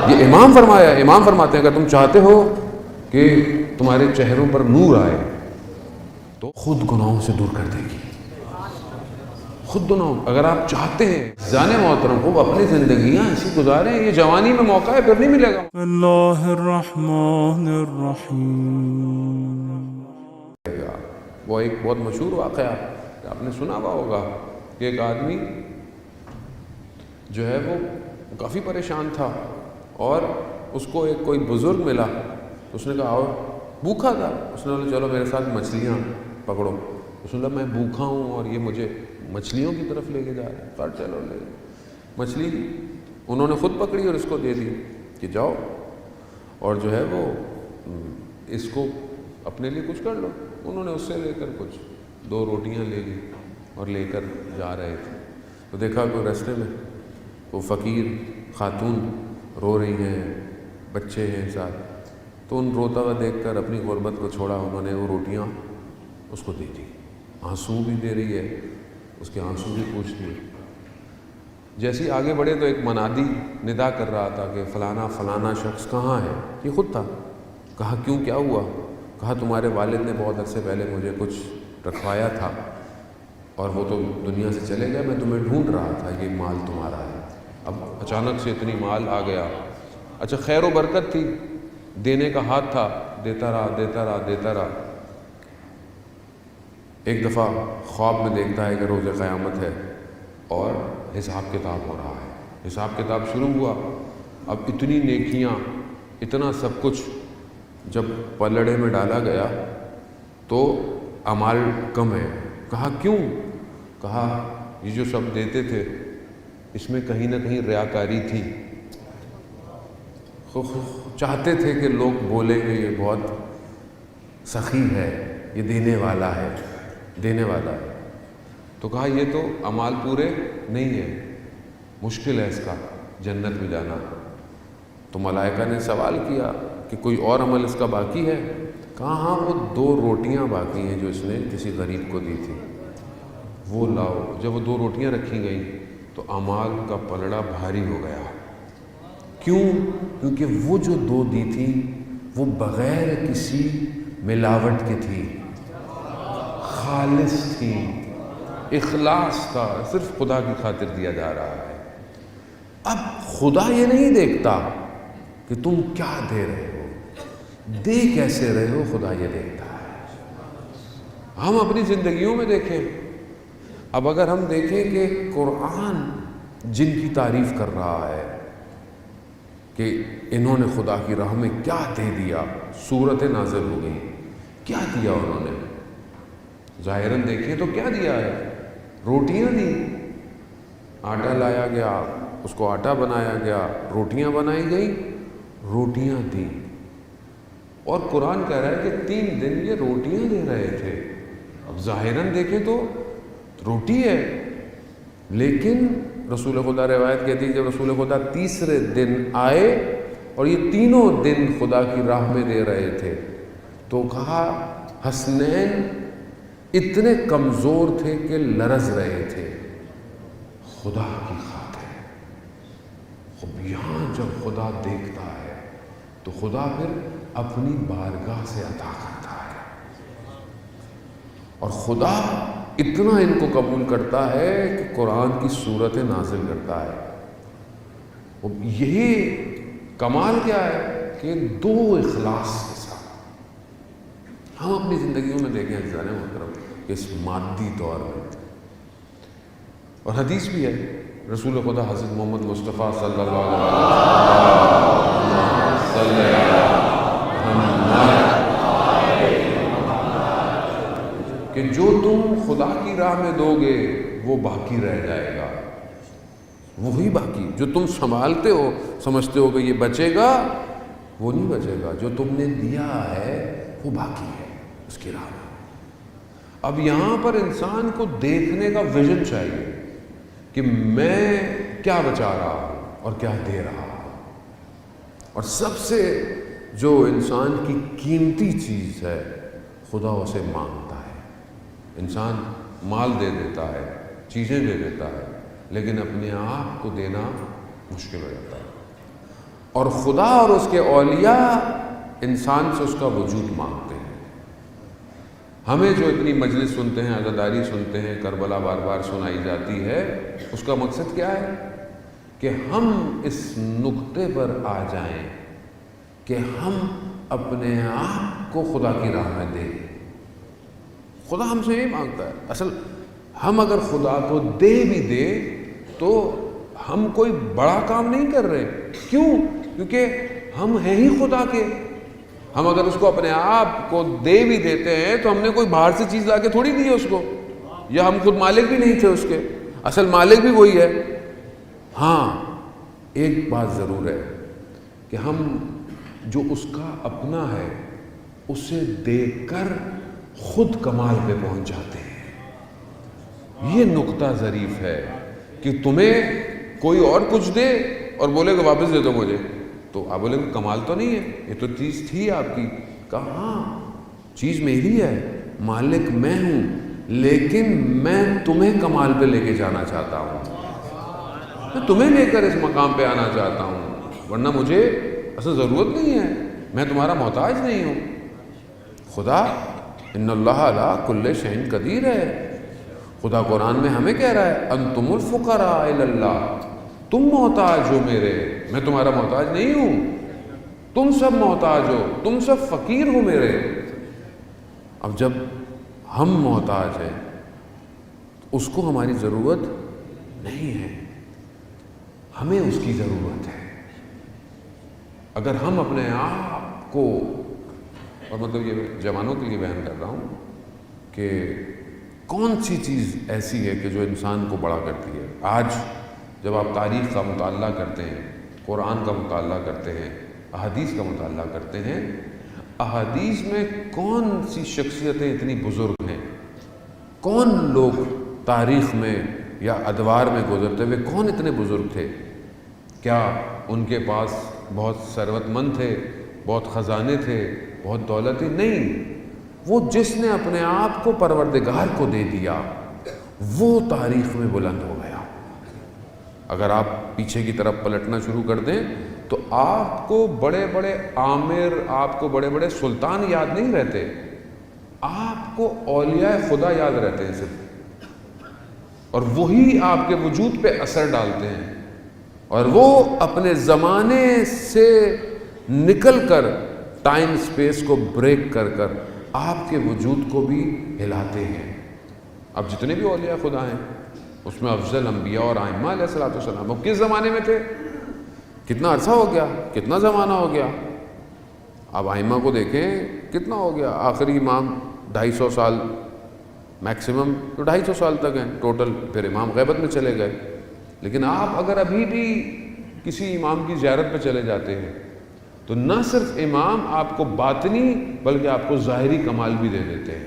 یہ امام فرمایا ہے، امام فرماتے ہیں اگر تم چاہتے ہو کہ تمہارے چہروں پر نور آئے تو خود گناہوں سے دور کر دے گی، خود گناہوں۔ اگر آپ چاہتے ہیں جان محترم کو اپنی زندگیاں ایسی گزاریں، یہ جوانی میں موقع ہے، پھر نہیں ملے گا۔ اللہ الرحمن الرحیم۔ وہ ایک بہت مشہور واقعہ کہ آپ نے سنا ہوا ہوگا کہ ایک آدمی جو ہے وہ کافی پریشان تھا اور اس کو ایک کوئی بزرگ ملا، اس نے کہا آؤ، بھوکا تھا، اس نے بولا چلو میرے ساتھ مچھلیاں پکڑو۔ اس نے کہا میں بھوکا ہوں اور یہ مجھے مچھلیوں کی طرف لے کے جا رہا ہے، کہا چلو لے۔ مچھلی انہوں نے خود پکڑی اور اس کو دے دی کہ جاؤ اور جو ہے وہ اس کو اپنے لیے کچھ کر لو۔ انہوں نے اس سے لے کر کچھ 2 روٹیاں لے لی اور لے کر جا رہے تھے تو دیکھا کوئی راستے میں وہ فقیر خاتون رو رہی ہیں، بچے ہیں ساتھ، تو ان روتا ہوا دیکھ کر اپنی غربت کو چھوڑا، انہوں نے وہ روٹیاں اس کو دے دی۔ آنسو بھی دے رہی ہے، اس کے آنسو بھی پوچھ دیے۔ جیسے ہی آگے بڑھے تو ایک منادی ندا کر رہا تھا کہ فلانا فلانا شخص کہاں ہے؟ یہ خود تھا۔ کہا کیوں، کیا ہوا؟ کہا تمہارے والد نے بہت عرصے پہلے مجھے کچھ رکھوایا تھا اور وہ تو دنیا سے چلے گئے، میں تمہیں ڈھونڈ رہا تھا، یہ مال تمہارا ہے۔ اب اچانک سے اتنی مال آ گیا، اچھا خیر و برکت تھی، دینے کا ہاتھ تھا، دیتا رہا دیتا رہا دیتا رہا۔ ایک دفعہ خواب میں دیکھتا ہے کہ روز قیامت ہے اور حساب کتاب ہو رہا ہے، حساب کتاب شروع ہوا۔ اب اتنی نیکیاں، اتنا سب کچھ جب پلڑے میں ڈالا گیا تو اعمال کم ہے۔ کہا کیوں؟ کہا یہ جو سب دیتے تھے اس میں کہیں نہ کہیں ریاکاری تھی، چاہتے تھے کہ لوگ بولیں کہ یہ بہت سخی ہے، یہ دینے والا ہے، دینے والا ہے۔ تو کہا یہ تو اعمال پورے نہیں ہیں، مشکل ہے اس کا جنت میں جانا۔ تو ملائکہ نے سوال کیا کہ کوئی اور عمل اس کا باقی ہے؟ کہا ہاں وہ 2 روٹیاں باقی ہیں جو اس نے کسی غریب کو دی تھی، وہ لاؤ۔ جب وہ 2 روٹیاں رکھی گئیں تو اعمال کا پلڑا بھاری ہو گیا۔ کیوں؟ کیونکہ وہ جو 2 دی تھی وہ بغیر کسی ملاوٹ کی تھی، خالص تھی، اخلاص تھا، صرف خدا کی خاطر دیا جا رہا ہے۔ اب خدا یہ نہیں دیکھتا کہ تم کیا دے رہے ہو، دے کیسے رہے ہو، خدا یہ دیکھتا ہے۔ ہم اپنی زندگیوں میں دیکھیں، اب اگر ہم دیکھیں کہ قرآن جن کی تعریف کر رہا ہے کہ انہوں نے خدا کی راہ میں کیا دے دیا، سورت نازل ہو گئی، کیا دیا انہوں نے؟ ظاہراً دیکھیں تو کیا دیا ہے؟ روٹیاں دی، آٹا لایا گیا، اس کو آٹا بنایا گیا، روٹیاں بنائی گئیں، روٹیاں دی۔ اور قرآن کہہ رہا ہے کہ 3 دن یہ روٹیاں دے رہے تھے۔ اب ظاہراً دیکھیں تو روٹی ہے، لیکن رسول خدا روایت کہتی ہے جب رسول خدا تیسرے دن آئے اور یہ تینوں دن خدا کی راہ میں دے رہے تھے تو کہا حسنین اتنے کمزور تھے کہ لرز رہے تھے خدا کی خاطر۔ اب یہاں جب خدا دیکھتا ہے تو خدا پھر اپنی بارگاہ سے عطا کرتا ہے، اور خدا اتنا ان کو قبول کرتا ہے کہ قرآن کی صورتیں نازل کرتا ہے۔ اب یہی کمال کیا ہے کہ 2 اخلاص کے ساتھ ہم اپنی زندگیوں میں دیکھیں عزیزان محترم اس مادی دور میں، اور حدیث بھی ہے رسول خدا حضرت محمد مصطفیٰ صلی اللہ علیہ کہ جو تم خدا کی راہ میں دو گے وہ باقی رہ جائے گا، وہی باقی جو تم سنبھالتے ہو سمجھتے ہو کہ یہ بچے گا، وہ نہیں بچے گا، جو تم نے دیا ہے وہ باقی ہے اس کی راہ میں۔ اب یہاں پر انسان کو دیکھنے کا ویژن چاہیے کہ میں کیا بچا رہا ہوں اور کیا دے رہا ہوں، اور سب سے جو انسان کی قیمتی چیز ہے خدا اسے مانگتا ہے۔ انسان مال دے دیتا ہے، چیزیں دے دیتا ہے، لیکن اپنے آپ کو دینا مشکل ہو جاتا ہے۔ اور خدا اور اس کے اولیاء انسان سے اس کا وجود مانگتے ہیں۔ ہمیں جو اتنی مجلس سنتے ہیں، عزاداری سنتے ہیں، کربلا بار بار سنائی جاتی ہے، اس کا مقصد کیا ہے؟ کہ ہم اس نقطے پر آ جائیں کہ ہم اپنے آپ کو خدا کی راہ میں دیں۔ خدا ہم سے یہی مانگتا ہے۔ اصل ہم اگر خدا کو دے بھی دے تو ہم کوئی بڑا کام نہیں کر رہے۔ کیوں؟ کیونکہ ہم ہیں ہی خدا کے۔ ہم اگر اس کو اپنے آپ کو دے بھی دیتے ہیں تو ہم نے کوئی باہر سے چیز لا کے تھوڑی دی ہے اس کو، یا ہم خود مالک بھی نہیں تھے اس کے، اصل مالک بھی وہی ہے۔ ہاں ایک بات ضرور ہے کہ ہم جو اس کا اپنا ہے اسے دیکھ کر خود کمال پہ پہنچ جاتے ہیں۔ یہ نقطہ ظریف ہے کہ تمہیں کوئی اور کچھ دے اور بولے کہ واپس دے دو مجھے، تو آپ بولے کہ کمال تو نہیں ہے، یہ تو چیز تھی آپ کی۔ کہا ہاں چیز میری ہے، مالک میں ہوں، لیکن میں تمہیں کمال پہ لے کے جانا چاہتا ہوں، میں تمہیں لے کر اس مقام پہ آنا چاہتا ہوں، ورنہ مجھے اصل ضرورت نہیں ہے، میں تمہارا محتاج نہیں ہوں۔ خدا ان اللہ علی کل شیء قدیر ہے۔ خدا قرآن میں ہمیں کہہ رہا ہے انتم الفقراء الی اللہ، تم محتاج ہو میرے، میں تمہارا محتاج نہیں ہوں، تم سب محتاج ہو، تم سب فقیر ہو میرے۔ اب جب ہم محتاج ہیں اس کو ہماری ضرورت نہیں ہے، ہمیں اس کی ضرورت ہے۔ اگر ہم اپنے آپ کو، اور مطلب یہ جوانوں کے لیے بیان کر رہا ہوں کہ کون سی چیز ایسی ہے کہ جو انسان کو بڑا کرتی ہے۔ آج جب آپ تاریخ کا مطالعہ کرتے ہیں، قرآن کا مطالعہ کرتے ہیں، احادیث کا مطالعہ کرتے ہیں، احادیث میں کون سی شخصیتیں اتنی بزرگ ہیں، کون لوگ تاریخ میں یا ادوار میں گزرتے ہوئے کون اتنے بزرگ تھے؟ کیا ان کے پاس بہت ثروت مند تھے، بہت خزانے تھے، بہت دولت تھی؟ نہیں، وہ جس نے اپنے آپ کو پروردگار کو دے دیا وہ تاریخ میں بلند ہو گیا۔ اگر آپ پیچھے کی طرف پلٹنا شروع کر دیں تو آپ کو بڑے بڑے عامر، آپ کو بڑے بڑے سلطان یاد نہیں رہتے، آپ کو اولیاء خدا یاد رہتے ہیں صرف، اور وہی آپ کے وجود پہ اثر ڈالتے ہیں، اور وہ اپنے زمانے سے نکل کر ٹائم سپیس کو بریک کر کر آپ کے وجود کو بھی ہلاتے ہیں۔ اب جتنے بھی اولیاء خدا ہیں اس میں افضل انبیاء اور ائمہ علیہ الصلوۃ والسلام وہ کس زمانے میں تھے؟ کتنا عرصہ ہو گیا، کتنا زمانہ ہو گیا؟ اب ائمہ کو دیکھیں کتنا ہو گیا، آخری امام 250 سال میکسیمم، تو 250 سال تک ہیں ٹوٹل، پھر امام غیبت میں چلے گئے۔ لیکن آپ اگر ابھی بھی کسی امام کی زیارت پہ چلے جاتے ہیں تو نہ صرف امام آپ کو باطنی بلکہ آپ کو ظاہری کمال بھی دے دیتے ہیں۔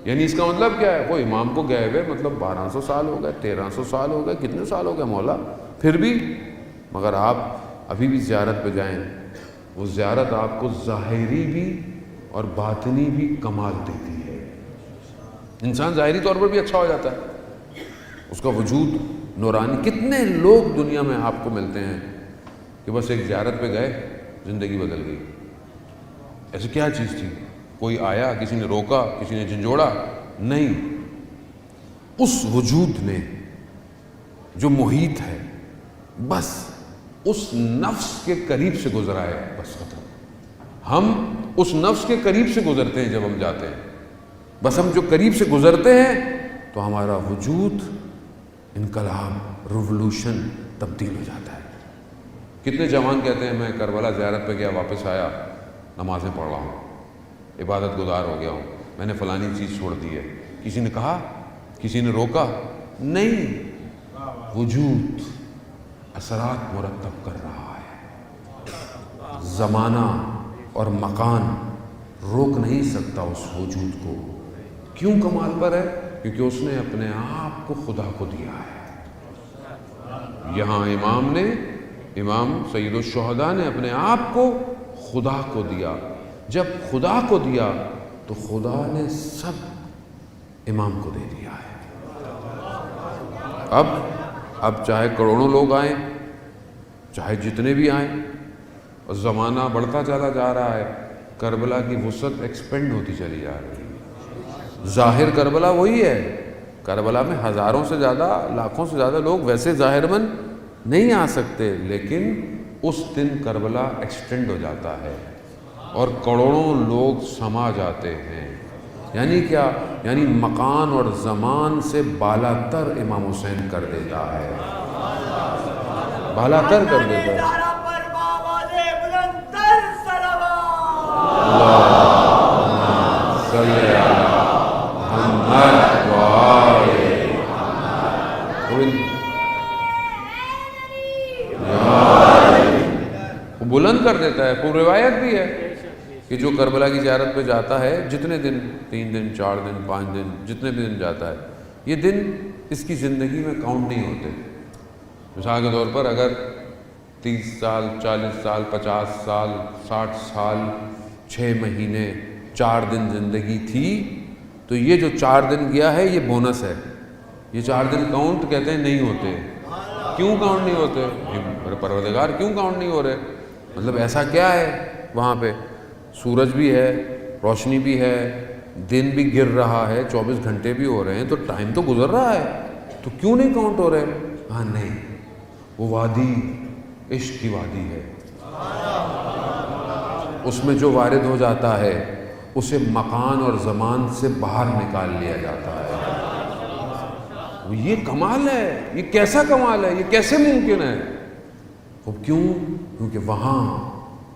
یعنی اس کا مطلب کیا ہے؟ وہ امام کو گئے ہوئے مطلب 1200 سال ہو گئے، 1300 سال ہو گئے، کتنے سال ہو گئے مولا، پھر بھی مگر آپ ابھی بھی زیارت پہ جائیں، وہ زیارت آپ کو ظاہری بھی اور باطنی بھی کمال دیتی ہے۔ انسان ظاہری طور پر بھی اچھا ہو جاتا ہے، اس کا وجود نورانی۔ کتنے لوگ دنیا میں آپ کو ملتے ہیں کہ بس ایک زیارت پہ گئے زندگی بدل گئی۔ ایسی کیا چیز تھی؟ کوئی آیا، کسی نے روکا، کسی نے جھنجھوڑا؟ نہیں، اس وجود نے جو محیط ہے بس اس نفس کے قریب سے گزرا ہے، بس ختم۔ ہم اس نفس کے قریب سے گزرتے ہیں جب ہم جاتے ہیں، بس ہم جو قریب سے گزرتے ہیں تو ہمارا وجود انقلاب، ریولوشن تبدیل ہو جاتا ہے۔ کتنے جوان کہتے ہیں میں کربلا زیارت پہ گیا، واپس آیا، نمازیں پڑھ رہا ہوں، عبادت گزار ہو گیا ہوں، میں نے فلانی چیز چھوڑ دی ہے۔ کسی نے کہا، کسی نے روکا؟ نہیں، وجود اثرات مرتب کر رہا ہے۔ زمانہ اور مکان روک نہیں سکتا اس وجود کو۔ کیوں کمال پر ہے؟ کیونکہ اس نے اپنے آپ کو خدا کو دیا ہے۔ یہاں امام سید الشہداء نے اپنے آپ کو خدا کو دیا۔ جب خدا کو دیا تو خدا نے سب امام کو دے دیا ہے۔ اب چاہے کروڑوں لوگ آئیں، چاہے جتنے بھی آئیں، اور زمانہ بڑھتا چلا جا رہا ہے، کربلا کی وسعت ایکسپینڈ ہوتی چلی جا رہی ہے۔ ظاہر کربلا وہی ہے، کربلا میں ہزاروں سے زیادہ، لاکھوں سے زیادہ لوگ ویسے ظاہر من نہیں آ سکتے، لیکن اس دن کربلا ایکسٹینڈ ہو جاتا ہے اور کروڑوں لوگ سما جاتے ہیں۔ یعنی کیا؟ یعنی مکان اور زمان سے بالا تر امام حسین کر دیتا ہے، بالا تر کر دیتا ہے۔ وہ بلند کر دیتا ہے۔ پوری روایت بھی ہے کہ جو کربلا کی زیارت پہ جاتا ہے، جتنے دن، 3 دن 4 دن 5 دن، جتنے بھی دن جاتا ہے، یہ دن اس کی زندگی میں کاؤنٹ نہیں ہوتے۔ مثال کے طور پر اگر 30 سال 40 سال 50 سال 60 سال 6 مہینے 4 دن زندگی تھی، تو یہ جو 4 دن گیا ہے یہ بونس ہے۔ یہ 4 دن کاؤنٹ کہتے ہیں نہیں ہوتے۔ کیوں کاؤنٹ نہیں ہوتے؟ میرے پروردگار کیوں کاؤنٹ نہیں ہو رہے؟ مطلب ایسا کیا ہے وہاں پہ؟ سورج بھی ہے، روشنی بھی ہے، دن بھی گر رہا ہے، 24 گھنٹے بھی ہو رہے ہیں، تو ٹائم تو گزر رہا ہے، تو کیوں نہیں کاؤنٹ ہو رہے؟ ہاں نہیں، وہ وادی عشق کی وادی ہے، اس میں جو وارد ہو جاتا ہے اسے مکان اور زمان سے باہر نکال لیا جاتا ہے۔ یہ کمال ہے، یہ کیسا کمال ہے، یہ کیسے ممکن ہے؟ وہ کیوں؟ کیونکہ وہاں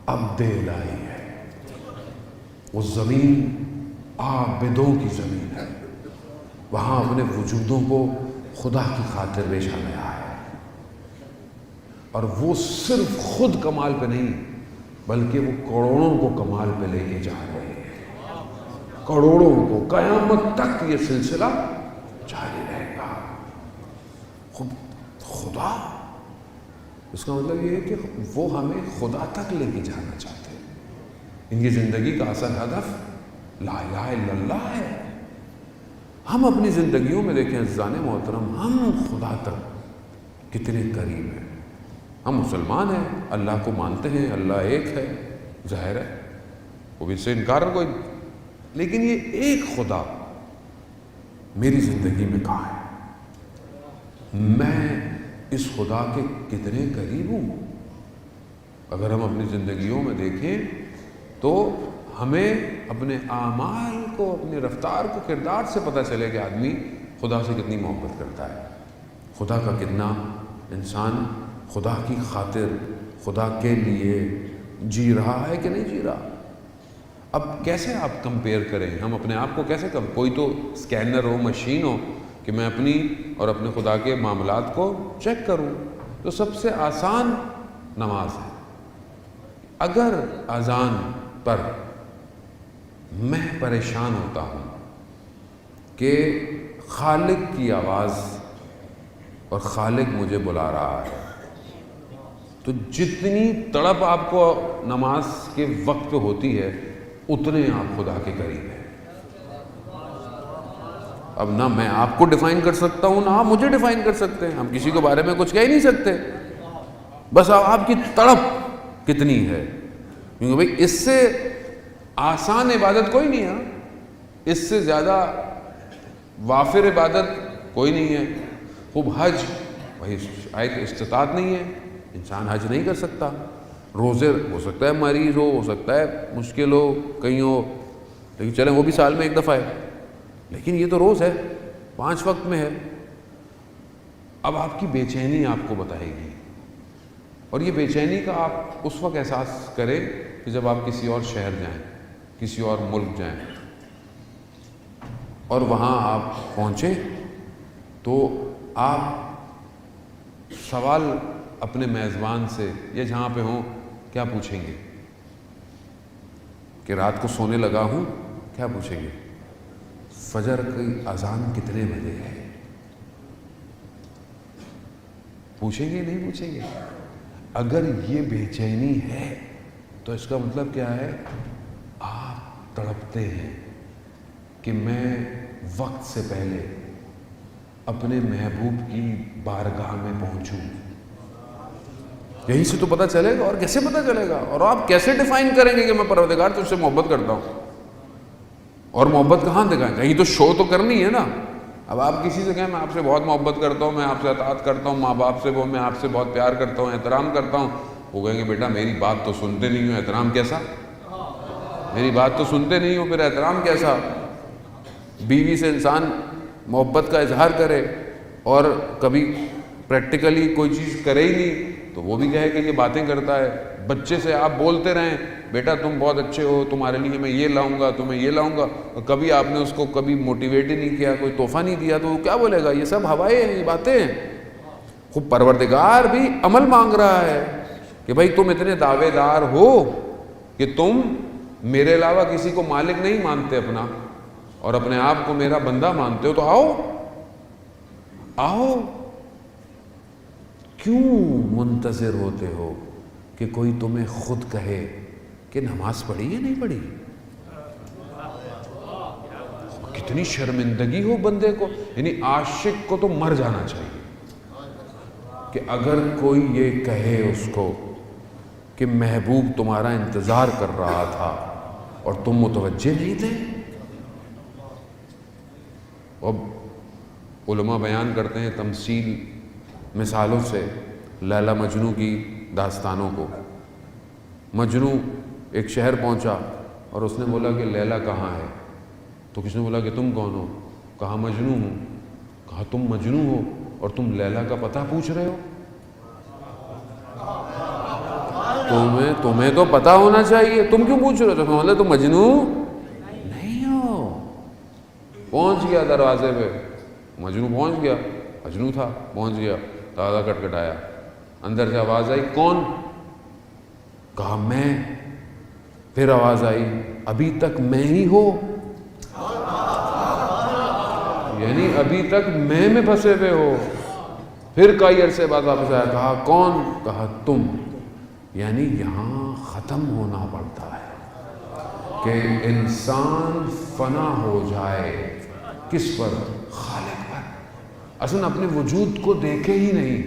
عبد الہی ہے، وہ زمین عابدوں کی زمین ہے، وہاں اپنے وجودوں کو خدا کی خاطر بیچا گیا ہے، اور وہ صرف خود کمال پہ نہیں بلکہ وہ کروڑوں کو کمال پہ لے کے جا رہے ہیں، کروڑوں کو، قیامت تک یہ سلسلہ جاری رہے گا۔ خدا، اس کا مطلب یہ ہے کہ وہ ہمیں خدا تک لے کے جانا چاہتے ہیں۔ ان کی زندگی کا اصل ہدف لا الہ الا اللہ ہے۔ ہم اپنی زندگیوں میں دیکھیں عزیزان محترم، ہم خدا تک کتنے قریب ہیں۔ ہم مسلمان ہیں، اللہ کو مانتے ہیں، اللہ ایک ہے، ظاہر ہے، وہ بھی اس سے انکار کوئی، لیکن یہ ایک خدا میری زندگی میں کہاں ہے؟ میں اس خدا کے کتنے قریب ہوں؟ اگر ہم اپنی زندگیوں میں دیکھیں تو ہمیں اپنے اعمال کو، اپنی رفتار کو، کردار سے پتہ چلے کہ آدمی خدا سے کتنی محبت کرتا ہے، خدا کا کتنا انسان خدا کی خاطر، خدا کے لیے جی رہا ہے کہ نہیں جی رہا۔ اب کیسے آپ کمپیئر کریں؟ ہم اپنے آپ کو کیسے کوئی تو اسکینر ہو، مشین ہو کہ میں اپنی اور اپنے خدا کے معاملات کو چیک کروں؟ تو سب سے آسان نماز ہے۔ اگر اذان پر میں پریشان ہوتا ہوں کہ خالق کی آواز اور خالق مجھے بلا رہا ہے، تو جتنی تڑپ آپ کو نماز کے وقت پہ ہوتی ہے اتنے آپ خدا کے قریب ہیں۔ اب نہ میں آپ کو ڈیفائن کر سکتا ہوں، نہ آپ مجھے ڈیفائن کر سکتے ہیں، ہم کسی کے بارے میں کچھ کہہ ہی نہیں سکتے، بس آپ کی تڑپ کتنی ہے، کیونکہ بھئی اس سے آسان عبادت کوئی نہیں ہے، اس سے زیادہ وافر عبادت کوئی نہیں ہے۔ خوب حج، وہی آیت استطاعت نہیں ہے، انسان حج نہیں کر سکتا، روزے ہو سکتا ہے مریض ہو سکتا ہے مشکل ہو، کہیں ہو، لیکن چلیں وہ بھی سال میں ایک دفعہ ہے، لیکن یہ تو روز ہے، 5 وقت میں ہے۔ اب آپ کی بے چینی آپ کو بتائے گی، اور یہ بے چینی کا آپ اس وقت احساس کریں کہ جب آپ کسی اور شہر جائیں، کسی اور ملک جائیں، اور وہاں آپ پہنچیں تو آپ سوال اپنے میزبان سے یا جہاں پہ ہوں کیا پوچھیں گے؟ کہ رات کو سونے لگا ہوں، کیا پوچھیں گے؟ فجر کی اذان کتنے بجے ہے؟ پوچھیں گے نہیں پوچھیں گے؟ اگر یہ بے چینی ہے تو اس کا مطلب کیا ہے؟ آپ تڑپتے ہیں کہ میں وقت سے پہلے اپنے محبوب کی بارگاہ میں پہنچوں، یہیں سے تو پتہ چلے گا. اور کیسے پتہ چلے گا؟ اور آپ کیسے ڈیفائن کریں گے کہ میں پروردگار تجھ سے محبت کرتا ہوں؟ اور محبت کہاں دکھائیں؟ کہیں تو شو تو کرنی ہے نا. اب آپ کسی سے کہیں میں آپ سے بہت محبت کرتا ہوں، میں آپ سے اطاعت کرتا ہوں، ماں باپ سے میں آپ سے بہت پیار کرتا ہوں، احترام کرتا ہوں، وہ کہیں گے بیٹا میری بات تو سنتے نہیں ہو، احترام کیسا؟ میری بات تو سنتے نہیں ہو، پھر احترام کیسا؟ بیوی سے انسان محبت کا اظہار کرے اور کبھی پریکٹیکلی کوئی چیز کرے ہی نہیں تو وہ بھی کہے کہ یہ باتیں کرتا ہے. بچے سے آپ بولتے رہیں بیٹا تم بہت اچھے ہو، تمہارے لیے میں یہ لاؤں گا، تمہیں یہ لاؤں گا، اور کبھی آپ نے اس کو کبھی موٹیویٹ ہی نہیں کیا، کوئی تحفہ نہیں دیا، تو وہ کیا بولے گا؟ یہ سب ہوائیں ہیں، یہ باتیں ہیں. خوب پروردگار بھی عمل مانگ رہا ہے کہ بھائی تم اتنے دعوے دار ہو کہ تم میرے علاوہ کسی کو مالک نہیں مانتے اپنا، اور اپنے آپ کو میرا بندہ مانتے ہو، تو آؤ. کیوں منتظر ہوتے ہو کہ کوئی تمہیں خود کہے کہ نماز پڑھی یا نہیں پڑھی؟ کتنی شرمندگی ہو بندے کو. یعنی عاشق کو تو مر جانا چاہیے کہ اگر کوئی یہ کہے اس کو کہ محبوب تمہارا انتظار کر رہا تھا اور تم متوجہ نہیں تھے. اب علماء بیان کرتے ہیں تمثیل مثالوں سے لیلا مجنوں کی داستانوں کو. مجنوں ایک شہر پہنچا اور اس نے بولا کہ لیلا کہاں ہے؟ تو کس نے بولا کہ تم کون ہو؟ کہا مجنوں ہوں. کہا تم مجنوں ہو اور تم لیلا کا پتہ پوچھ رہے ہو؟ تمہیں تو پتہ ہونا چاہیے، تم کیوں پوچھ رہے ہو؟ تو بولے تم مجنوں نہیں ہو. پہنچ گیا دروازے پہ، مجنوں پہنچ گیا، مجنوں تھا، پہنچ گیا، دروازہ کٹکھٹایا، اندر سے آواز آئی کون؟ کہا میں. پھر آواز آئی ابھی تک میں ہی ہو، یعنی ابھی تک میں پھنسے ہوئے ہو. پھر کئی عرصے بعد واپس آیا، کہا کون؟ کہا تم. یعنی یہاں ختم ہونا پڑتا ہے کہ انسان فنا ہو جائے کس پر؟ خالق پر. اصلا اپنے وجود کو دیکھے ہی نہیں،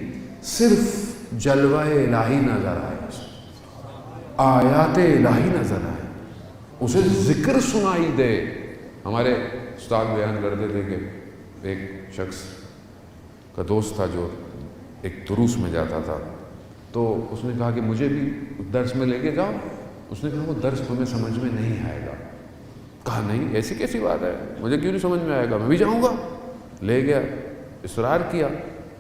صرف جلوہ الہی نظر آئے، آیات الہی نظر آئے، اسے ذکر سنائی دے. ہمارے استاد بیان کرتے تھے کہ ایک شخص کا دوست تھا جو ایک دروس میں جاتا تھا، تو اس نے کہا کہ مجھے بھی درس میں لے کے جاؤ. اس نے کہا وہ درس تمہیں سمجھ میں نہیں آئے گا. کہا نہیں ایسی کیسی بات ہے، مجھے کیوں نہیں سمجھ میں آئے گا، میں بھی جاؤں گا. لے گیا، اصرار کیا.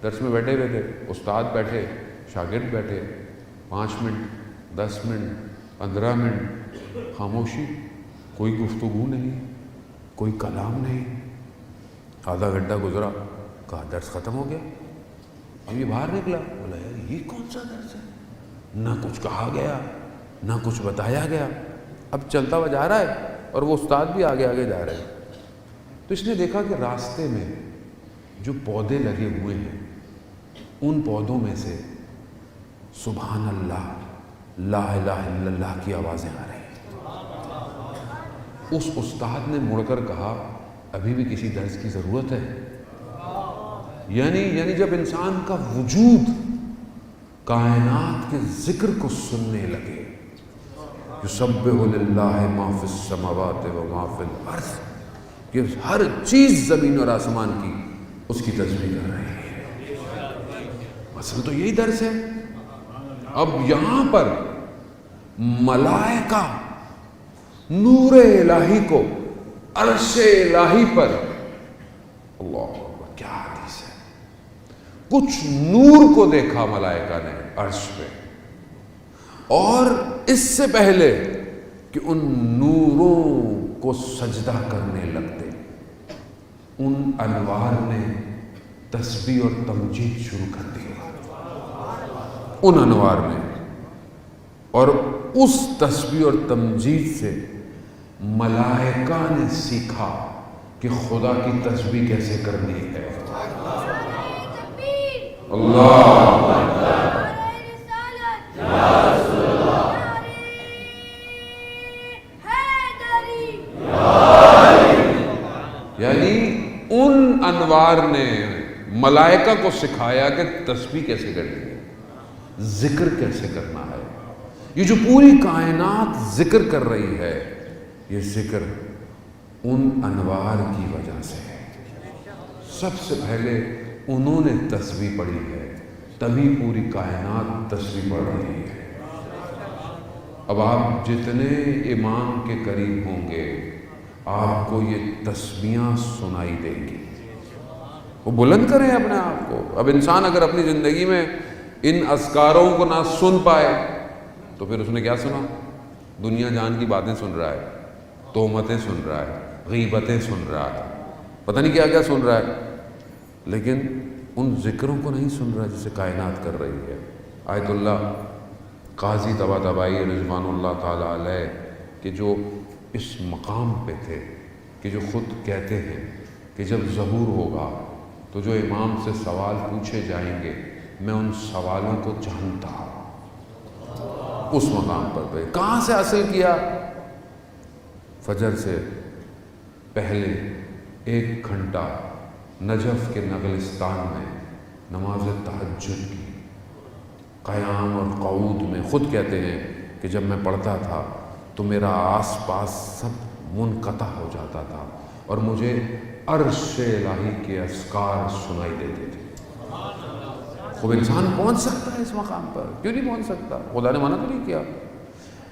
درس میں بیٹھے ہوئے تھے، استاد بیٹھے، شاگرد بیٹھے، 5 منٹ 10 منٹ 15 منٹ خاموشی، کوئی گفتگو نہیں، کوئی کلام نہیں. آدھا گھنٹہ گزرا، کہا درس ختم ہو گیا. اب یہ باہر نکلا، بولا یار یہ کون سا درس ہے؟ نہ کچھ کہا گیا، نہ کچھ بتایا گیا. اب چلتا ہوا جا رہا ہے اور وہ استاد بھی آگے آگے جا رہے ہیں. تو اس نے دیکھا کہ راستے میں جو پودے لگے ہوئے ہیں ان پودوں میں سے سبحان اللہ، لا الہ الا اللہ کی آوازیں آ رہی ہیں. اس استاد نے مڑ کر کہا ابھی بھی کسی درس کی ضرورت ہے؟ یعنی جب انسان کا وجود کائنات کے ذکر کو سننے لگے، یسبح للہ ما فی السماوات و ما فی الارض، کہ ہر چیز زمین اور آسمان کی اس کی تسبیح کر رہی ہے. اصل تو یہی درس ہے. اب یہاں پر ملائکہ نور الہی کو عرش الہی پر، اللہ کیا حدیث ہے، کچھ نور کو دیکھا ملائکہ نے عرش پہ، اور اس سے پہلے کہ ان نوروں کو سجدہ کرنے لگتے ان انوار نے تسبیح اور تمجید شروع کر دی ان انوار نے. اور اس تسبیح اور تمجید سے ملائکہ نے سیکھا کہ خدا کی تسبیح کیسے کرنی ہے. اللہ یعنی ان انوار نے ملائکہ کو سکھایا کہ تسبیح کیسے کرنی ہے. ذکر کیسے کرنا ہے. یہ جو پوری کائنات ذکر کر رہی ہے، یہ ذکر ان انوار کی وجہ سے ہے. سب سے پہلے انہوں نے تسبیح پڑھی ہے، تبھی پوری کائنات تسبیح پڑھ رہی ہے. اب آپ جتنے امام کے قریب ہوں گے آپ کو یہ تسبیحاں سنائی دیں گی. وہ بلند کریں اپنے آپ کو. اب انسان اگر اپنی زندگی میں ان اذکاروں کو نہ سن پائے تو پھر اس نے کیا سنا؟ دنیا جان کی باتیں سن رہا ہے، تہمتیں سن رہا ہے، غیبتیں سن رہا ہے، پتہ نہیں کیا کیا سن رہا ہے، لیکن ان ذکروں کو نہیں سن رہا جسے کائنات کر رہی ہے. آیت اللہ قاضی طباطبائی رضوان اللہ تعالیٰ علیہ کہ جو اس مقام پہ تھے، کہ جو خود کہتے ہیں کہ جب ظہور ہوگا تو جو امام سے سوال پوچھے جائیں گے میں ان سوالوں کو جانتا ہوں. اس مقام پر کہاں سے حاصل کیا؟ فجر سے پہلے 1 گھنٹہ نجف کے نگلستان میں نماز تہجد کی، قیام اور قعود میں. خود کہتے ہیں کہ جب میں پڑھتا تھا تو میرا آس پاس سب منقطع ہو جاتا تھا اور مجھے عرش الہی کے اذکار سنائی دیتے تھے. خوب انسان پہنچ سکتا ہے اس مقام پر، کیوں نہیں پہنچ سکتا؟ خدا نے منع تو نہیں کیا.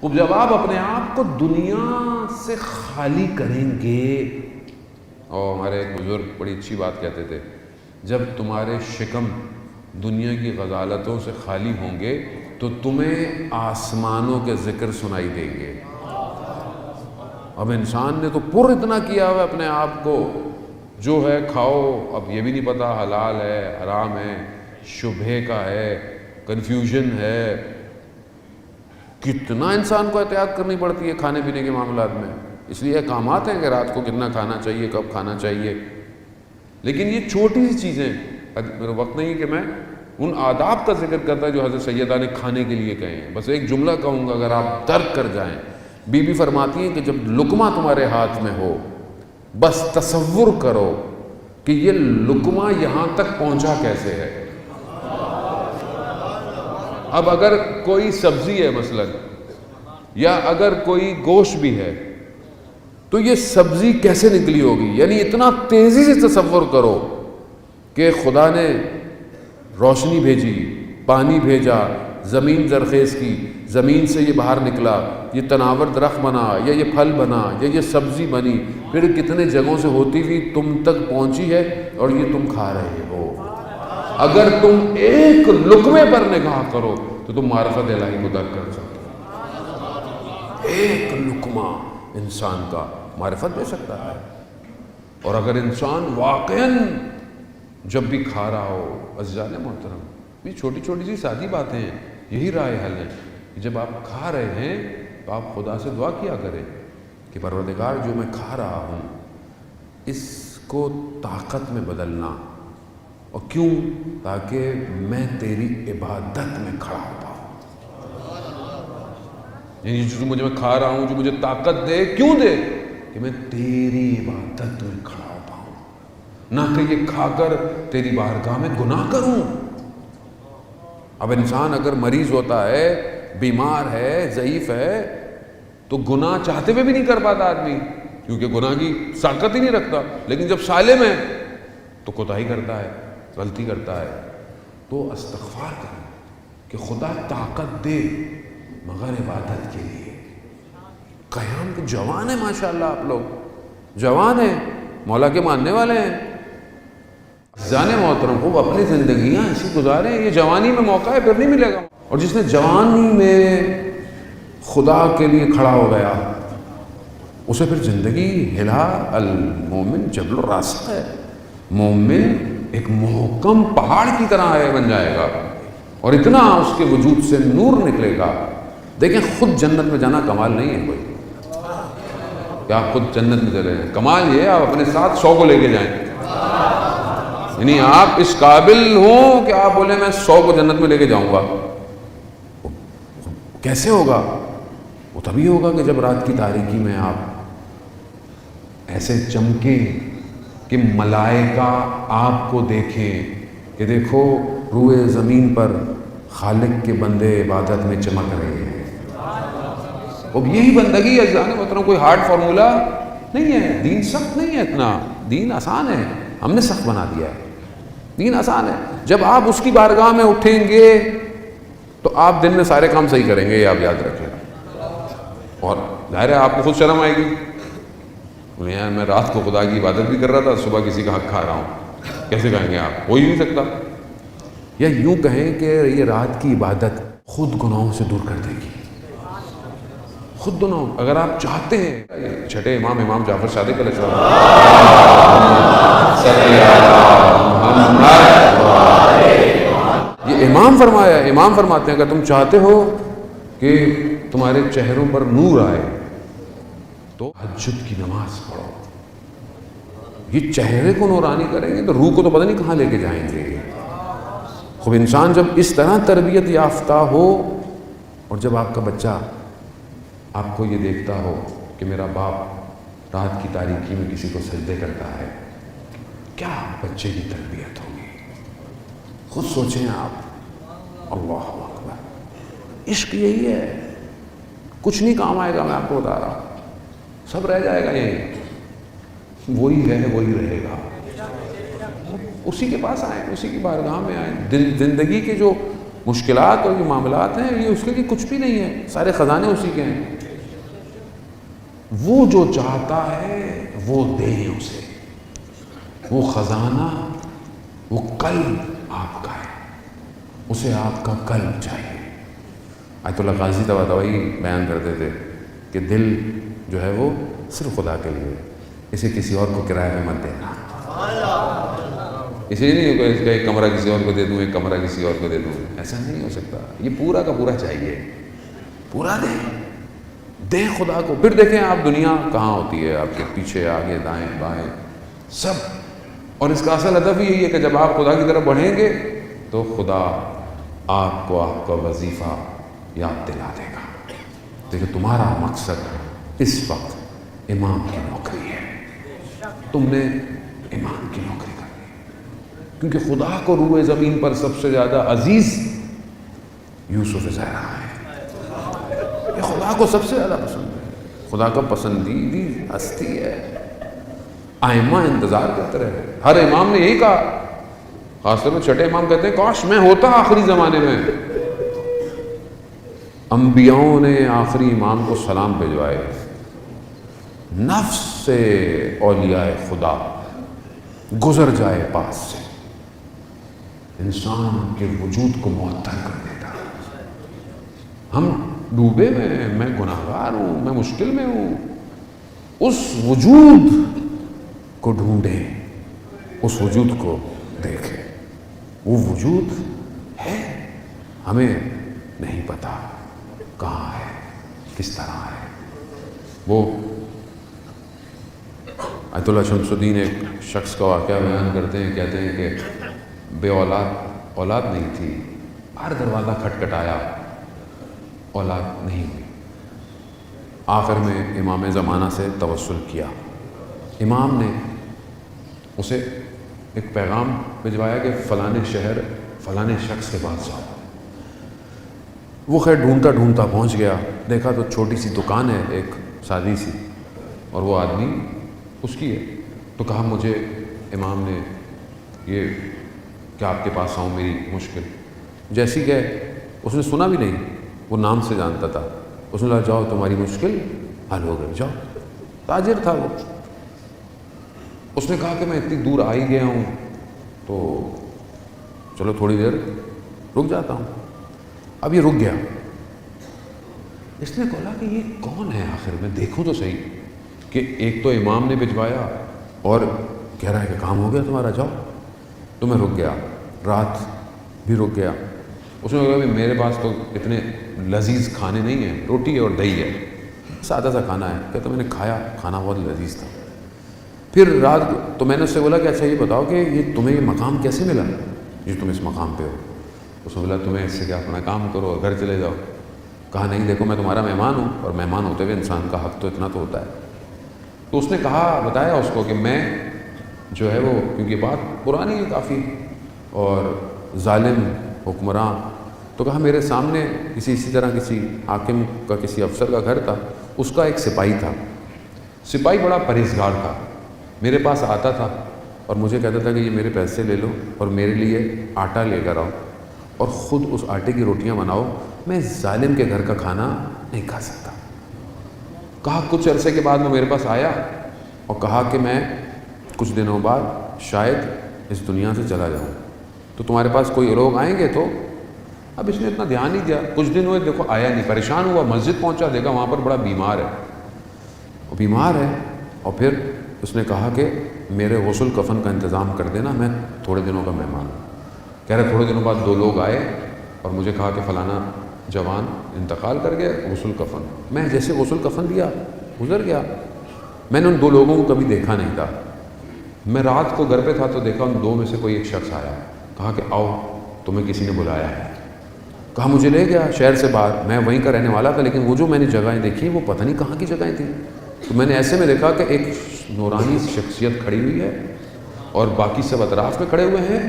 خوب جب آپ اپنے آپ کو دنیا سے خالی کریں گے، اور ہمارے ایک بزرگ بڑی اچھی بات کہتے تھے، جب تمہارے شکم دنیا کی غزالتوں سے خالی ہوں گے تو تمہیں آسمانوں کے ذکر سنائی دیں گے. اب انسان نے تو پر اتنا کیا ہوا اپنے آپ کو، جو ہے کھاؤ، اب یہ بھی نہیں پتا حلال ہے حرام ہے، شبہے کا ہے، کنفیوژن ہے. کتنا انسان کو احتیاط کرنی پڑتی ہے کھانے پینے کے معاملات میں. اس لیے احکامات ہیں کہ رات کو کتنا کھانا چاہیے، کب کھانا چاہیے. لیکن یہ چھوٹی سی چیزیں، میرا وقت نہیں کہ میں ان آداب کا ذکر کرتا جو حضرت سیدہ نے کھانے کے لیے کہے ہیں. بس ایک جملہ کہوں گا اگر آپ درک کر جائیں. بی بی فرماتی ہیں کہ جب لقمہ تمہارے ہاتھ میں ہو بس تصور کرو کہ یہ لقمہ یہاں تک پہنچا کیسے ہے. اب اگر کوئی سبزی ہے مثلا، یا اگر کوئی گوشت بھی ہے تو یہ سبزی کیسے نکلی ہوگی. یعنی اتنا تیزی سے تصور کرو کہ خدا نے روشنی بھیجی، پانی بھیجا، زمین زرخیز کی، زمین سے یہ باہر نکلا، یہ تناور درخت بنا، یا یہ پھل بنا، یا یہ سبزی بنی، پھر کتنے جگہوں سے ہوتی ہوئی تم تک پہنچی ہے اور یہ تم کھا رہے ہو. اگر تم ایک لقمے پر نگاہ کرو تو تم معرفت الہی کو درک کر سکتے ہو. ایک لقمہ انسان کا معرفت دے سکتا ہے. اور اگر انسان واقعاً جب بھی کھا رہا ہو، عزیزان محترم، یہ چھوٹی چھوٹی سی سادی باتیں ہیں، یہی رائے حل ہے کہ جب آپ کھا رہے ہیں تو آپ خدا سے دعا کیا کریں کہ پروردگار جو میں کھا رہا ہوں اس کو طاقت میں بدلنا، اور کیوں؟ تاکہ میں تیری عبادت میں کھڑا ہو پاؤں. یعنی جو مجھے میں کھا رہا ہوں جو مجھے طاقت دے، کیوں دے؟ کہ میں تیری عبادت میں کھڑا ہو پاؤں، نہ کہ یہ کھا کر تیری بارگاہ میں گناہ کروں. اب انسان اگر مریض ہوتا ہے، بیمار ہے، ضعیف ہے، تو گناہ چاہتے ہوئے بھی نہیں کر پاتا آدمی، کیونکہ گناہ کی طاقت ہی نہیں رکھتا. لیکن جب سالم ہے تو کوتاہی کرتا ہے، غلطی کرتا ہے. تو استغفار کریں کہ خدا طاقت دے مگر عبادت کے لیے. قیام کے جوان ہیں ماشاءاللہ، آپ لوگ جوان ہیں، مولا کے ماننے والے ہیں. جانے محترم کو اپنی زندگیاں ایسی گزاریں، یہ جوانی میں موقع ہے، پھر نہیں ملے گا. اور جس نے جوانی میں خدا کے لیے کھڑا ہو گیا اسے پھر زندگی ہلا. المومن جبل الراسخ ہے. مومن ایک محکم پہاڑ کی طرح ہے، بن جائے گا، اور اتنا اس کے وجود سے نور نکلے گا. دیکھیں خود جنت میں جانا کمال نہیں ہے کوئی کہ آپ خود جنت میں چلے جائیں. کمال یہ ہے آپ اپنے ساتھ 100 کو لے کے جائیں. یعنی آپ اس قابل ہوں کہ آپ بولیں میں 100 کو جنت میں لے کے جاؤں گا. کیسے ہوگا؟ وہ تبھی ہوگا کہ جب رات کی تاریکی میں آپ ایسے چمکیں کہ ملائکہ آپ کو دیکھیں کہ دیکھو روئے زمین پر خالق کے بندے عبادت میں چمک رہے ہیں. اب یہی بندگی ہے جانے محترم، کوئی ہارڈ فارمولا نہیں ہے. دین سخت نہیں ہے اتنا، دین آسان ہے. ہم نے سخت بنا دیا ہے. دین آسان ہے. جب آپ اس کی بارگاہ میں اٹھیں گے تو آپ دن میں سارے کام صحیح کریں گے، یہ آپ یاد رکھیں. اور ظاہر ہے آپ کو خود شرم آئے گی. یار میں رات کو خدا کی عبادت بھی کر رہا تھا، صبح کسی کا حق کھا رہا ہوں. کیسے کہیں گے آپ؟ ہو ہی نہیں سکتا. یا یوں کہیں کہ یہ رات کی عبادت خود گناہوں سے دور کر دے گی. خود گناہوں اگر آپ چاہتے ہیں. چھٹے امام جعفر صادق علیہ السلام، یہ امام فرماتے ہیں اگر تم چاہتے ہو کہ تمہارے چہروں پر نور آئے تو تہجد کی نماز پڑھو. یہ چہرے کو نورانی کریں گے تو روح کو تو پتہ نہیں کہاں لے کے جائیں گے. خوب انسان جب اس طرح تربیت یافتہ ہو، اور جب آپ کا بچہ آپ کو یہ دیکھتا ہو کہ میرا باپ رات کی تاریکی میں کسی کو سجدے کرتا ہے، کیا بچے کی تربیت ہوگی؟ خود سوچیں آپ. اللہ اکبر. عشق یہی ہے، کچھ نہیں کام آئے گا. میں آپ کو بتا رہا ہوں سب رہ جائے گا. یہی وہی ہے وہی رہے گا. اسی کے پاس آئیں، اسی کی بارگاہ میں آئیں. زندگی کے جو مشکلات اور یہ معاملات ہیں یہ اس کے لیے کچھ بھی نہیں ہے. سارے خزانے اسی کے ہیں. وہ جو چاہتا ہے وہ دیں اسے. وہ خزانہ، وہ قلب آپ کا ہے. اسے آپ کا قلب چاہیے. آیت اللہ غازی طباطبائی بیان کرتے تھے کہ دل جو ہے وہ صرف خدا کے لیے، اسے کسی اور کو کرایہ میں مت دینا. اسے نہیں کہ اس کا ایک کمرہ کسی اور کو دے دوں، ایک کمرہ کسی اور کو دے دوں. ایسا نہیں ہو سکتا. یہ پورا کا پورا چاہیے. پورا دیں خدا کو. پھر دیکھیں آپ دنیا کہاں ہوتی ہے آپ کے پیچھے، آگے، دائیں بائیں سب. اور اس کا اصل ہدف یہی ہے کہ جب آپ خدا کی طرف بڑھیں گے تو خدا آپ کو آپ کا وظیفہ یاد دلا دے گا. دیکھیں تمہارا مقصد اس وقت امام کی نوکری ہے. تم نے امام کی نوکری کرنی ہے، کیونکہ خدا کو روئے زمین پر سب سے زیادہ عزیز یوسف زہرا ہے. یہ خدا کو سب سے زیادہ پسند ہے. خدا کا پسندیدی ہستی ہے. ائمہ انتظار کرتے رہے. ہر امام نے یہی کہا، خاص طور میں چھٹے امام کہتے ہیں کاش میں ہوتا آخری زمانے میں. انبیاؤں نے آخری امام کو سلام بھجوائے. نفس سے اولیاء خدا گزر جائے پاس سے، انسان کے وجود کو معطل کر دیتا. ہم ڈوبے میں گناہگار ہوں، میں مشکل میں ہوں. اس وجود کو ڈھونڈیں، اس وجود کو دیکھیں. وہ وجود ہے، ہمیں نہیں پتا کہاں ہے، کس طرح ہے. وہ آیت اللہ شمس الدین ایک شخص کا واقعہ بیان کرتے ہیں. کہتے ہیں کہ بے اولاد نہیں تھی. ہر دروازہ کھٹکھٹایا، اولاد نہیں ہوئی. آخر میں امام زمانہ سے توسل کیا. امام نے اسے ایک پیغام بھجوایا کہ فلاں شہر فلاں شخص کے پاس جاؤ. وہ خیر ڈھونڈتا ڈھونڈتا پہنچ گیا. دیکھا تو چھوٹی سی دکان ہے ایک سادی سی، اور وہ آدمی اس کی ہے. تو کہا مجھے امام نے یہ کہ آپ کے پاس آؤں، میری مشکل. جیسی گئے اس نے سنا بھی نہیں، وہ نام سے جانتا تھا. اس نے کہا جاؤ تمہاری مشکل حل ہو گئی، جاؤ. تاجر تھا وہ. اس نے کہا کہ میں اتنی دور آ ہی گیا ہوں تو چلو تھوڑی دیر رک جاتا ہوں. اب یہ رک گیا. اس نے کہا کہ یہ کون ہے آخر میں دیکھوں تو صحیح، کہ ایک تو امام نے بھجوایا اور کہہ رہا ہے کہ کام ہو گیا تمہارا، جاؤ. تو میں رک گیا، رات بھی رک گیا. اس نے کہا کہ میرے پاس تو اتنے لذیذ کھانے نہیں ہیں، روٹی ہے اور دہی ہے، سادہ سا کھانا ہے. کہتا میں نے کھایا، کھانا بہت لذیذ تھا. پھر رات تو میں نے اس سے بولا کہ اچھا یہ بتاؤ کہ یہ تمہیں یہ مقام کیسے ملا جو تم اس مقام پہ ہو؟ اس نے بولا تمہیں اس سے کیا، اپنا کام کرو اور گھر چلے جاؤ. کہا نہیں دیکھو میں تمہارا مہمان ہوں، اور مہمان ہوتے ہوئے انسان کا حق تو اتنا تو ہوتا ہے. تو اس نے کہا، بتایا اس کو کہ میں جو ہے وہ، کیونکہ بات پرانی ہے کافی اور ظالم حکمراں، تو کہا میرے سامنے اسی طرح کسی حاکم کا کسی افسر کا گھر تھا، اس کا ایک سپاہی تھا، سپاہی بڑا پرہیزگار تھا، میرے پاس آتا تھا اور مجھے کہتا تھا کہ یہ میرے پیسے لے لو اور میرے لیے آٹا لے کر آؤ اور خود اس آٹے کی روٹیاں بناؤ، میں ظالم کے گھر کا کھانا نہیں کھا سکتا۔ کہا کچھ عرصے کے بعد وہ میرے پاس آیا اور کہا کہ میں کچھ دنوں بعد شاید اس دنیا سے چلا جاؤں، تو تمہارے پاس کوئی لوگ آئیں گے تو؟ اب اس نے اتنا دھیان نہیں دیا، کچھ دن ہوئے دیکھو آیا نہیں، پریشان ہوا، مسجد پہنچا، دیکھا وہاں پر بڑا بیمار ہے اور پھر اس نے کہا کہ میرے غسل کفن کا انتظام کر دینا، میں تھوڑے دنوں کا مہمان ہوں۔ کہہ رہے تھوڑے دنوں بعد 2 لوگ آئے اور مجھے کہا کہ فلانا جوان انتقال کر گیا، غسل کفن۔ میں جیسے غسل کفن دیا گزر گیا، میں نے ان 2 لوگوں کو کبھی دیکھا نہیں تھا۔ میں رات کو گھر پہ تھا تو دیکھا ان 2 میں سے کوئی ایک شخص آیا، کہا کہ آؤ تمہیں کسی نے بلایا ہے۔ کہا مجھے لے گیا شہر سے باہر، میں وہیں کا رہنے والا تھا، لیکن وہ جو میں نے جگہیں دیکھی وہ پتہ نہیں کہاں کی جگہیں تھیں۔ تو میں نے ایسے میں دیکھا کہ ایک نورانی شخصیت کھڑی ہوئی ہے اور باقی سب اطراف میں کھڑے ہوئے ہیں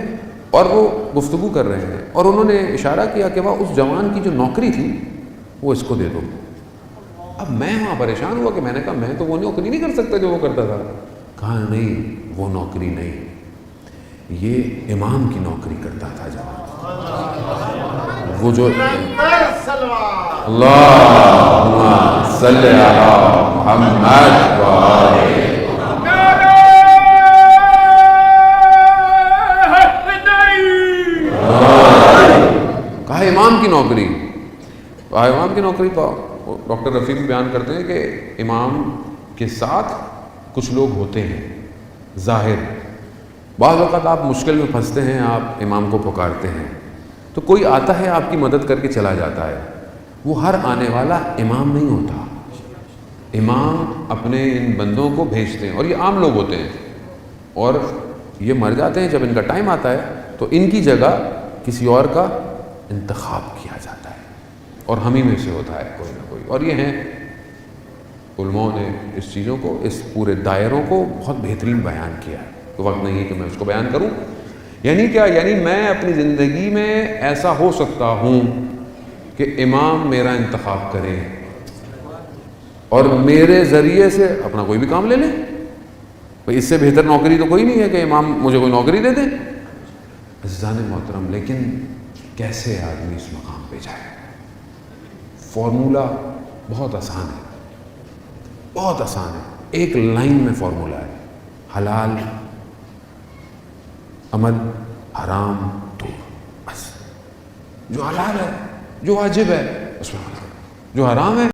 اور وہ گفتگو کر رہے ہیں، اور انہوں نے اشارہ کیا کہ وہ اس جوان کی جو نوکری تھی وہ اس کو دے دو۔ اب میں وہاں پریشان ہوا کہ میں نے کہا میں تو وہ نوکری نہیں کر سکتا جو وہ کرتا تھا۔ کہا نہیں، وہ نوکری نہیں، یہ امام کی نوکری کرتا تھا جوان، وہ جو اللہم صلی علی محمد وآلہ۔ کہا امام کی نوکری، امام کی نوکری تو ڈاکٹر رفیق بیان کرتے ہیں کہ امام کے ساتھ کچھ لوگ ہوتے ہیں ظاہر، بعض اوقات آپ مشکل میں پھنستے ہیں، آپ امام کو پکارتے ہیں تو کوئی آتا ہے آپ کی مدد کر کے چلا جاتا ہے، وہ ہر آنے والا امام نہیں ہوتا۔ امام اپنے ان بندوں کو بھیجتے ہیں اور یہ عام لوگ ہوتے ہیں اور یہ مر جاتے ہیں، جب ان کا ٹائم آتا ہے تو ان کی جگہ کسی اور کا انتخاب کیا جاتا ہے اور ہم ہی میں سے ہوتا ہے کوئی نہ کوئی۔ اور یہ ہیں علماء نے اس چیزوں کو، اس پورے دائروں کو بہت بہترین بیان کیا ہے، تو وقت نہیں ہے کہ میں اس کو بیان کروں۔ یعنی کیا؟ یعنی میں اپنی زندگی میں ایسا ہو سکتا ہوں کہ امام میرا انتخاب کرے اور میرے ذریعے سے اپنا کوئی بھی کام لے لے۔ بھئی اس سے بہتر نوکری تو کوئی نہیں ہے کہ امام مجھے کوئی نوکری دے دے۔ عزیزان محترم، لیکن کیسے آدمی اس مقام پہ جائے؟ فارمولہ بہت آسان ہے، بہت آسان ہے، ایک لائن میں فارمولہ ہے، حلال عمل، حرام دور، بس۔ جو حلال ہے، جو واجب ہے اس میں عمل کرو، جو حرام ہے